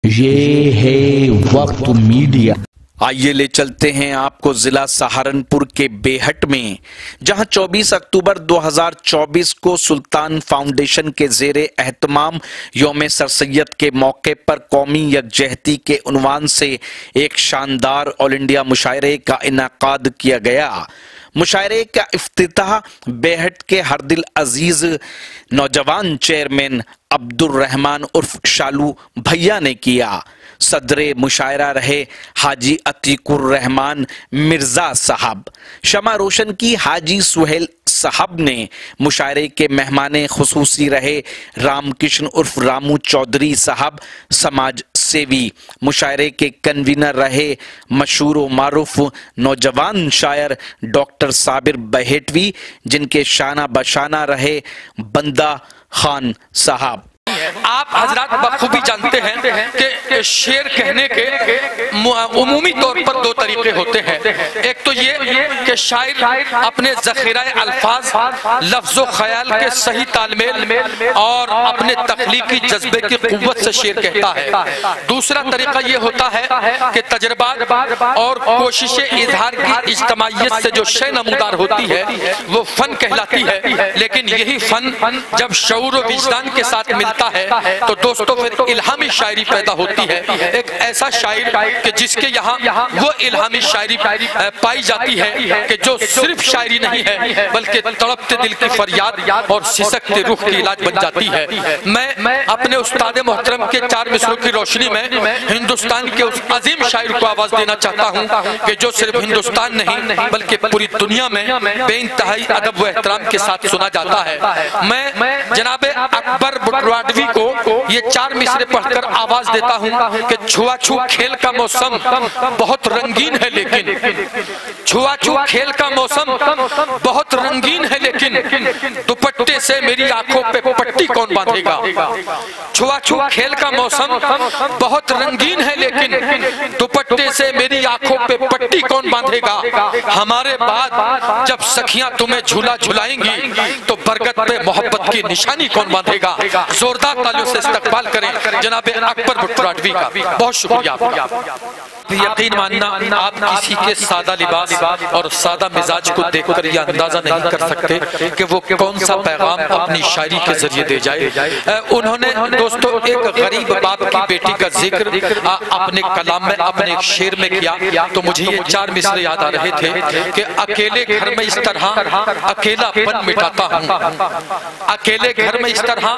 ये है वक्त मीडिया। आइए ले चलते हैं आपको जिला सहारनपुर के बेहट में, जहां 24 अक्टूबर 2024 को सुल्तान फाउंडेशन के जेरे एहतमाम यौम सर सैयद के मौके पर कौमी यकजहती के उन्वान से एक शानदार ऑल इंडिया मुशायरे का इनाकाद किया गया। मुशायरे का इफ्तिताह बेहट के हरदिल अजीज नौजवान चेयरमैन अब्दुल रहमान उर्फ शालू भैया ने किया। सदरे मुशायरा रहे हाजी अतीकुर रहमान मिर्जा साहब। शमा रोशन की हाजी सुहेल साहब ने मुशायरे के मेहमाने खुसूसी रहे रामकृष्ण उर्फ रामू चौधरी साहब समाज सेवी। मुशायरे के कन्वीनर रहे मशहूर व मारूफ नौजवान शायर डॉक्टर साबिर बहेटवी, जिनके शाना बशाना रहे बंदा खान साहब। आप हजरात बखूबी जानते हैं कि शेर कहने के उमूमी तौर पर दो तरीके होते हैं। एक तो ये कि शायर अपने जखीरा अल्फाज लफ्जो ख्याल के सही तालमेल और अपने तख्लीकी जज्बे की कुव्वत से शेर कहता है। दूसरा तरीका ये होता है कि तजर्बात और कोशिश इजहार की इज्तमाइयत से जो शय नमूदार होती है वो फन कहलाती है। लेकिन यही फन जब शऊर व विजदान के साथ मिलता है तो दोस्तों फिर इल्हामी शायरी पैदा होती है। एक ऐसा शायर कि जिसके यहाँ वो इल्हामी शायरी पाई जाती है कि जो सिर्फ शायरी नहीं है बल्कि तड़पते दिल की फरियाद और सिसकते रूह की इलाज बन जाती है। मैं अपने उस्ताद मोहतरम के चार मिसरों की रोशनी में हिंदुस्तान के उस अजीम शायर को आवाज देना चाहता हूँ कि जो सिर्फ हिंदुस्तान नहीं बल्कि पूरी दुनिया में बेइंतहाई अदब व एहतराम के साथ सुना जाता है। मैं जनाब अकबर बुटवाडवी को ये चार मिसरे पढ़कर आवाज देता हूँ कि छुआछू खेल का मौसम बहुत रंगीन है, लेकिन छुआछू खेल का मौसम बहुत रंगीन है, लेकिन दुपट्टे से मेरी आंखों पे पट्टी कौन बांधेगा। छुआछू खेल का मौसम बहुत रंगीन है, लेकिन दुपट्टे से मेरी आंखों पे पट्टी कौन बांधेगा। हमारे बाद जब सखियां तुम्हें झूला झुलाएंगी तो बरगद पे मोहब्बत की निशानी कौन बांधेगा। जोरदार तालियों से इस्तकबाल करें जनाब अकबर बुटवाडवी का। बहुत शुक्रिया। यकीन मानना आप किसी के सादा लिबास और सादा मिजाज को देखकर यह अंदाजा नहीं कर सकते कि वो कौन सा पैगाम अपनी शायरी के जरिए दे जाए। उन्होंने दोस्तों एक गरीब बाप की बेटी का जिक्र अपने कलाम में अपने एक शेर में किया तो मुझे ये चार मिसरे याद आ रहे थे कि अकेले घर में इस तरह अकेलापन मिटाता हूँ, अकेले घर में इस तरह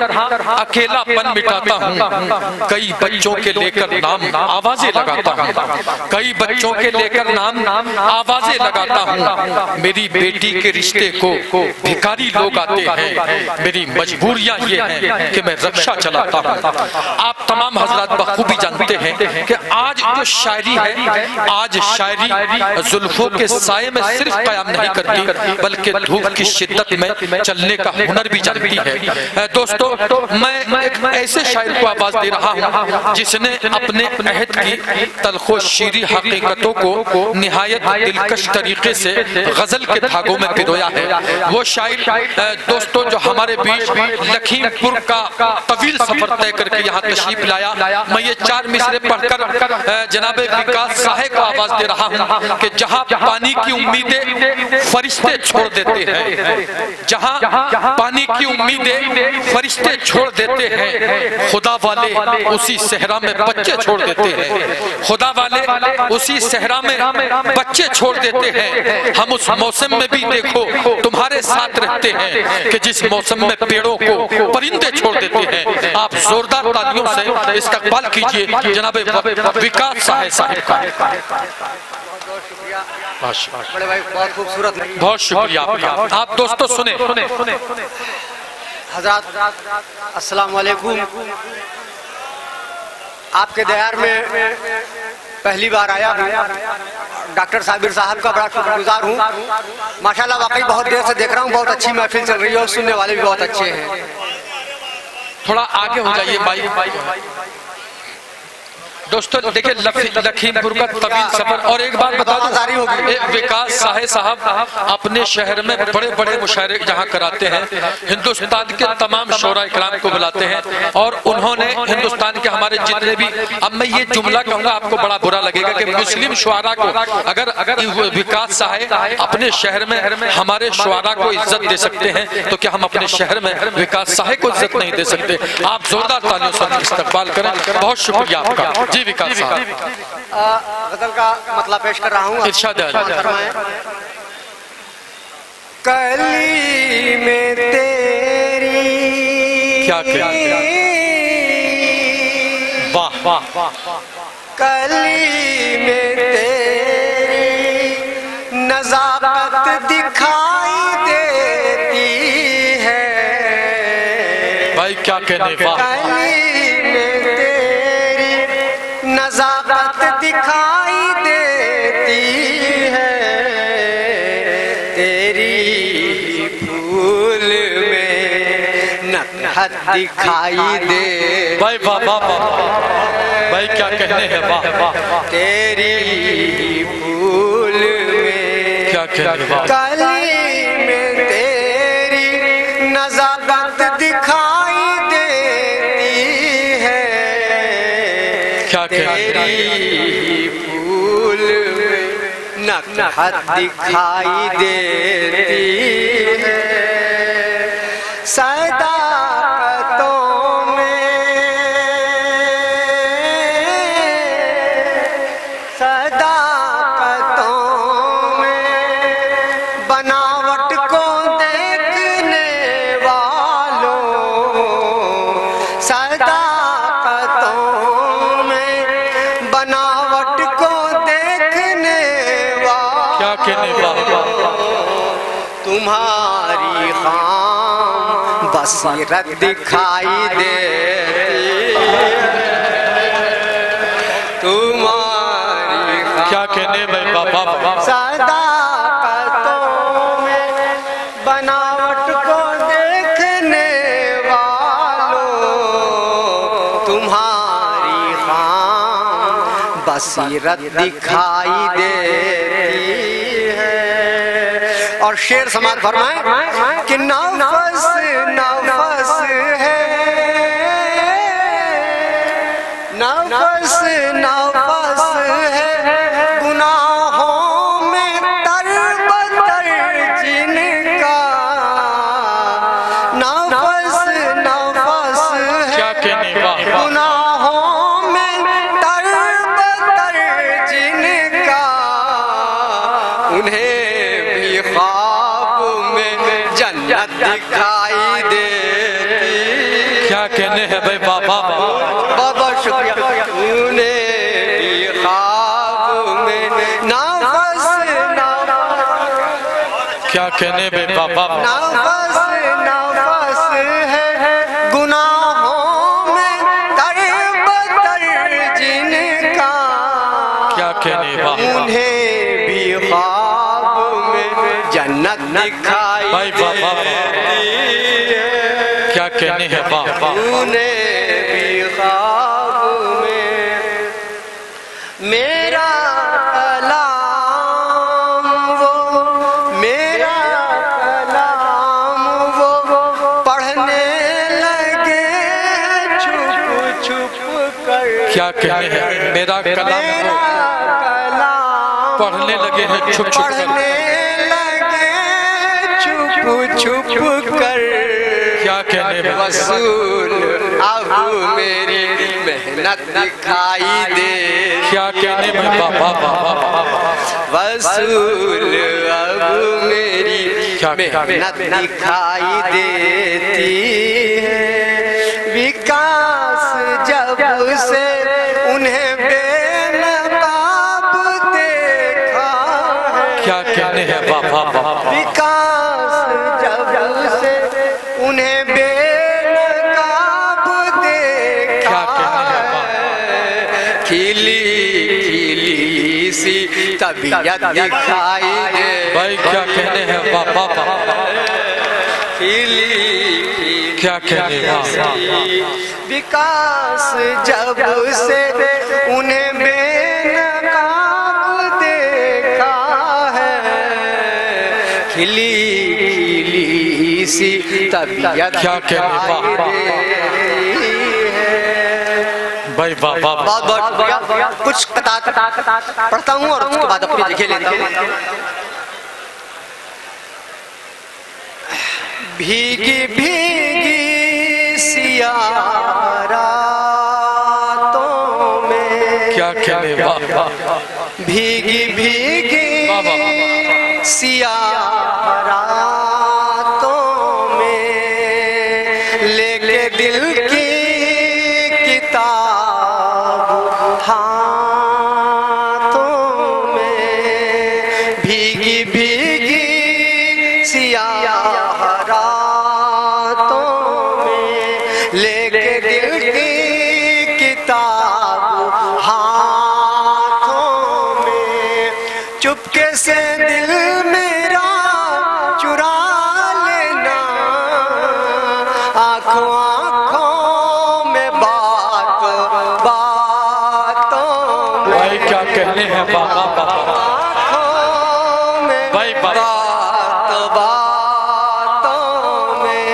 अकेलापन मिटाता हूँ। कई बच्चों के लेकर नाम आवाजें लगाता हूँ, कई बच्चों के लेकर नाम आवाजें लगाता हूँ। मेरी बेटी के रिश्ते को भिखारी लोग आते हैं, मेरी मजबूरियां ये हैं कि मैं रक्षा चलाता हूँ। आप तमाम हजरात बखूबी जानते हैं कि आज जो शायरी है, आज शायरी जुल्फों के साये में सिर्फ कयाम नहीं करती बल्कि धूप की शिद्दत में चलने का हुनर भी जानती है। दोस्तों मैं एक ऐसे शायर को आवाज दे रहा हूँ जिसने अपने अहद की तलखो शीरी हकीकतों को निहायत दिलकश तरीके से गजल के धागों में पिरोया है। वो शायर दोस्तों जो हमारे बीच लखीमपुर का तवील सफर तय करके यहाँ तशरीफ लाया। मैं ये चार मिसरे पढ़कर जनाब विकास साहेब को आवाज दे रहा हूँ कि जहाँ पानी की उम्मीदें फरिश्ते छोड़ देते हैं, जहाँ पानी की उम्मीदें फरिश्ते छोड़ देते हैं, खुदा वाले उसी सहरा में बच्चे छोड़ देते हैं, खुदा वाले उसी सहरा में बच्चे छोड़ देते हैं। हम उस मौसम में भी देखो तुम्हारे साथ रहते हैं कि जिस मौसम में पेड़ों को परिंदे छोड़ देते हैं। आप जोरदार तालियों से इस्तकबाल कीजिए जनाब विकास साहेब का। बड़े भाई बहुत खूबसूरत, बहुत शुक्रिया। आप दोस्तों सुने। हज़रात अस्सलाम वालेकुम। आपके दयार में पहली बार आया हूँ। डॉक्टर साबिर साहब का बड़ा शुक्रगुजार हूँ। माशाल्लाह वाकई बहुत देर से देख रहा हूँ, बहुत अच्छी महफिल चल रही है और सुनने वाले भी बहुत अच्छे हैं। थोड़ा आगे हो जाइए भाई। दोस्तों देखिए लखीमपुर का तवील सफर। और एक बात बता दूं, विकास साहब अपने शहर में बड़े बड़े मुशायरे जहां कराते हैं, हिंदुस्तान के तमाम शोरा इकराम को बुलाते हैं, और उन्होंने हिंदुस्तान के हमारे जितने भी, अब मैं ये जुमला कहूंगा आपको बड़ा बुरा लगेगा कि मुस्लिम शुआरा को अगर विकास साहब अपने शहर में हमारे शुआरा को इज्जत दे सकते हैं तो क्या हम अपने शहर में विकास साहब को इज्जत नहीं दे सकते? आप जोरदार तालियों से इस्तकबाल करें। बहुत शुक्रिया आपका जी विकास साहब। गजल का मतलब पेश कर रहा हूँ। इरशाद कली में तेरी क्या वाह वाह वाह, कली में तेरी नज़ाकत दिखाई देती है। भाई क्या कहने, वाह। कली में तेरी नज़ाकत दिखाई देती है, तेरी फूल में नकहत दिखाई दे। भाई वाह वाह वाह, भाई क्या कहने हैं, वाह वाह। तेरी फूल में क्या कहने, वाह। कली में तेरी नज़ाकत दिखाई देती है, क्या कहने, तेरी फूल में नकहत दिखाई देती है। सदाकतों में बनावट को देखने वालों, सदाकतों में बनावट को देखने वालों, क्या कहने, वाह वाह। तुम्हारी खाम बसीरत दिखाई देती है, तुम्हारी क्या कहने भाई, वाह वाह वाह। सदाकतों में बनावट को देखने वालों, तुम्हारी खाम बसीरत दिखाई देती है। और शेर समाज फरमाए कि नफस नफस है, नफस नफस है, गुनाहों में तरबतर जिनका, नफस नफस है, क्या कहने, वाह वाह। गुनाहों में तरबतर जिनका, उन्हें भी ख्वाब में जन्नत दिखाई देती। क्या कहने हैं भाई, वाह वाह वाह। बहुत बहुत शुक्रिया। उन्हें भी ख्वाब में नफस क्या कहने भाई, वाह वाह। नफस नफस है, गुनाहों में तरबतर जिनका, क्या कहने, वाह वाह। उन्हें भी ख्वाब में जन्नत दिखाई भाई वाह वाह वाह। क्या कहने हैं, वाह वाह। उन्हें भी ख्वाब में मेरा कलाम वो, मेरा कलाम वो पढ़ने लगे छुप छुप कर। क्या कहने हैं, मेरा कलाम वो कलाम पढ़ने लगे हैं छुप छुप कर। पढ़ने लगे छुप छुप कर। क्या कहने हैं, वसूल अब मेरी मेहनत दिखाई दे। क्या कहने में, वाह वाह वाह वाह। वसूल अब मेरी मेहनत दिखाई देती है। विकास जब से उन्हें बेनकाब देखा है। क्या कहने हैं, वाह वाह वाह। विकास जब से उन्हें बेनकाब देखा। क्या कहने हैं, वाह। खिली खिली सी तबीयत दिखाई दे। भाई क्या कहने हैं, वाह वाह वाह। खिली क्या कहने, वाह वाह। विकास जब से उन्हें खिली खिली सी तबीयत क्या कहने, भाई वाह वाह। बहुत बहुत कुछ पढ़ता हूँ और उसके बाद अपनी लिखे लेता हूँ। भीगी भीगी सिया रातों में, क्या कहने, वाह वाह। भीगी भीगी सिया रातों में, लेके दिल की किताब हाथों में, भीगी भीगी सिया रातों में, लेके दिल की किताब हाथों में, चुपके से दिल मेरा चुरा लेना, आंखों आंखों में बात बातों में, भाई क्या कहने हैं, वाह वाह। आंखों में भाई बात बातों में,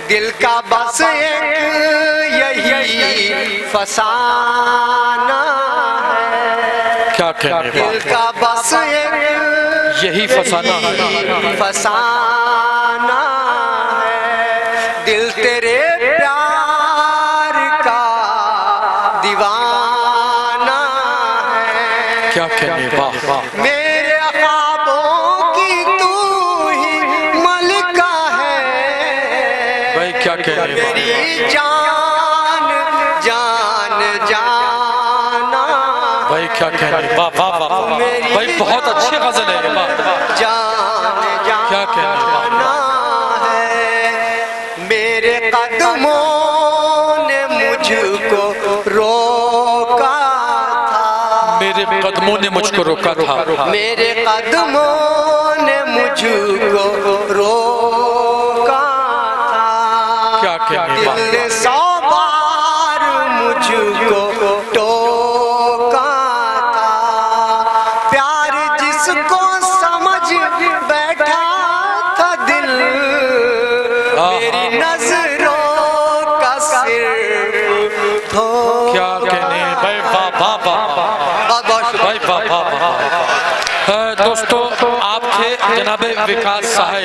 दिल का बस एक यही फसाना है, क्या कहने, दिल का बस एक यही फसाना है। फसाना है, दिल तेरे प्यार का दीवाना है, क्या कहने, वाह वाह। मेरे ख्वाबों की तू ही मलिका है, भाई क्या कहने, मेरी जान जान जाना, भाई क्या कहने, वाह वाह वाह। भाई बहुत अच्छी गजल है ये, वाह। जान क्या कहने, जाना है, मेरे कदमों ने मुझको रोका था, मेरे कदमों ने मुझको रोका था, मेरे कदमों ने मुझको रोका था, क्या कहने, वाह। दिल ने 100 बार मुझको टोका था, प्यार जिसको समझ बैठा था दिल, मेरी नजरों का सिर्फ क्या कहने, भाई वाह वाह वाह। भाई वाह वाह। दोस्तों आप थे जनाबे विकास साहे।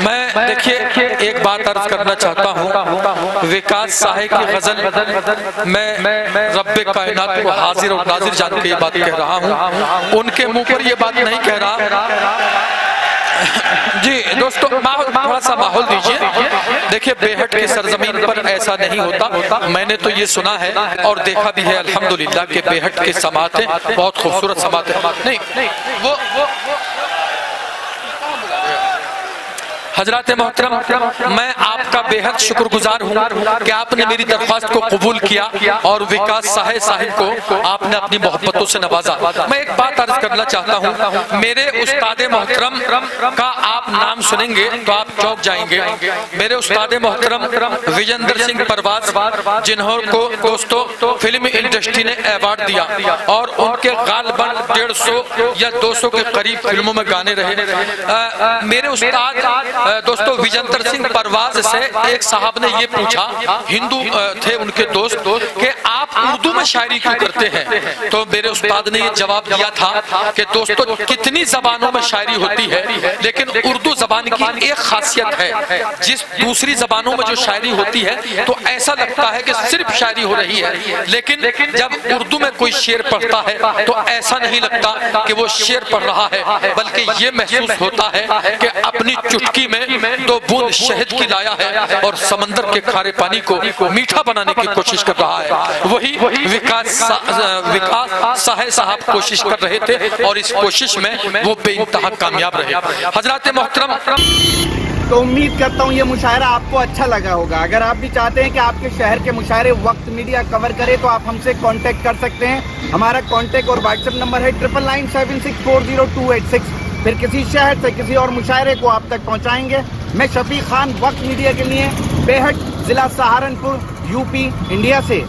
मैं देखिए एक बात अर्ज करना चाहता हूँ, विकास साहे की गजल मैं रब्बे कायनात को हाजिर और नाजिर जान के ये बात कह रहा हूँ, उनके मुंह पर ये बात नहीं कह रहा। जी दोस्तों थोड़ा सा माहौल दीजिए। देखिए बेहट के सरजमीन पर ऐसा नहीं होता, मैंने तो ये सुना है और देखा भी है अल्हम्दुलिल्लाह के बेहट के समाते बहुत खूबसूरत समाते। नहीं वो हजरात मोहतरम, मैं आपका बेहद शुक्रगुजार हूँ कि आपने मेरी दरख्वास्त को कबूल किया और विकास साहे साहिब को आपने अपनी मोहब्बतों से नवाजा। मैं एक बात अर्ज करना चाहता हूँ, मेरे उस्ताद मोहतरम का आप नाम सुनेंगे तो आप चौंक जाएंगे। मेरे उस्ताद मोहतरम विजेंद्र सिंह परवाज, जिन्होंने दोस्तों फिल्म इंडस्ट्री ने अवार्ड दिया और उनके गालबन 150 या 200 के करीब फिल्मों में गाने रहे। मेरे उस्ताद दोस्तों विजेंद्र सिंह परवाज से एक साहब ने ये पूछा, हिंदू थे उनके दोस्त, कि आप उर्दू में शायरी क्यों करते हैं? तो मेरे उस्ताद ने ये जवाब दिया था कि दोस्तों कितनी जबानों में शायरी होती है, लेकिन उर्दू जबान की एक खासियत है, जिस दूसरी जबानों में जो शायरी होती है तो ऐसा लगता है कि सिर्फ शायरी हो रही है, लेकिन जब उर्दू में कोई शेर पढ़ता है तो ऐसा नहीं लगता कि वो शेर पढ़ रहा है, बल्कि ये महसूस होता है कि अपनी चुटकी में 2 बूंद शहद की लाया है और समंदर के खारे पानी को मीठा बनाने की कोशिश कर रहा है। वही विकास साहे साहब कोशिश कर रहे थे और इस कोशिश में वो बेइंतहा कामयाब रहे। हजरात मोहतरम, तो उम्मीद करता हूँ ये मुशायरा आपको अच्छा लगा होगा। अगर आप भी चाहते हैं कि आपके शहर के मुशायरे वक्त मीडिया कवर करे तो आप हमसे कांटेक्ट कर सकते हैं। हमारा कांटेक्ट और व्हाट्सएप नंबर है 9997640286। फिर किसी शहर से किसी और मुशायरे को आप तक पहुँचाएंगे। मैं शफीक खान, वक्त मीडिया के लिए बेहट, जिला सहारनपुर, यूपी, इंडिया से।